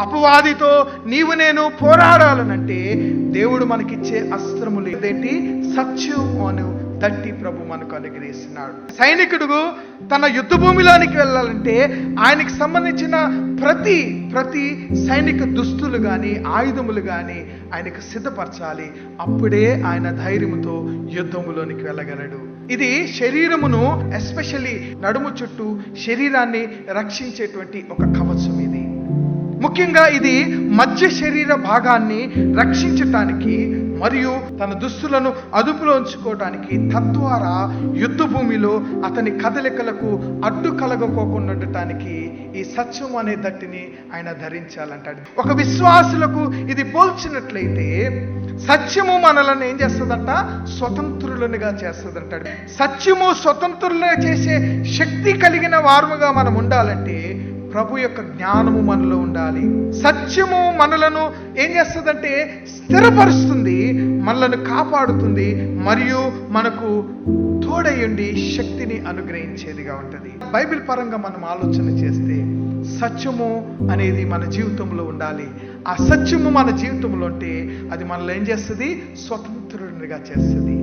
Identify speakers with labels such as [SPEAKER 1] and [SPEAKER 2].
[SPEAKER 1] అపవాదితో నీవు నేను పోరాడాలనంటే దేవుడు మనకిచ్చే అస్త్రములు ఏదేంటి? సత్యం అను తట్టి ప్రభు మనకు అనుగ్రహిస్తున్నాడు. సైనికుడు తన యుద్ధ భూమిలోనికి వెళ్ళాలంటే ఆయనకి సంబంధించిన ప్రతి సైనిక దుస్తులు కానీ ఆయుధములు కానీ ఆయనకు సిద్ధపరచాలి. అప్పుడే ఆయన ధైర్యముతో యుద్ధములోనికి వెళ్ళగలడు. ఇది శరీరమును, ఎస్పెషల్లీ నడుము చుట్టూ శరీరాన్ని రక్షించేటువంటి ఒక కవచం. ఇది ముఖ్యంగా ఇది మధ్య శరీర భాగాన్ని రక్షించటానికి మరియు తన దుస్తులను అదుపులో ఉంచుకోవటానికి, తద్వారా యుద్ధ భూమిలో అతని కదలికలకు అడ్డు కలగకోకుండా ఉండటానికి ఈ సత్యం అనే దట్టిని ఆయన ధరించాలంటాడు. ఒక విశ్వాసులకు ఇది పోల్చినట్లయితే సత్యము మనలను ఏం చేస్తుందంట? స్వతంత్రులనుగా చేస్తుందంటాడు. సత్యము స్వతంత్రులుగా చేసే శక్తి కలిగిన వారముగా మనం ఉండాలంటే ప్రభు యొక్క జ్ఞానము మనలో ఉండాలి. సత్యము మనలను ఏం చేస్తుందంటే స్థిరపరుస్తుంది, మనలను కాపాడుతుంది మరియు మనకు తోడయుండి శక్తిని అనుగ్రహించేదిగా ఉంటుంది. బైబిల్ పరంగా మనం ఆలోచన చేస్తే సత్యము అనేది మన జీవితంలో ఉండాలి. ఆ సత్యము మన జీవితంలో ఉంటే అది మనల్ని ఏం చేస్తుంది? స్వతంత్రునిగా చేస్తుంది.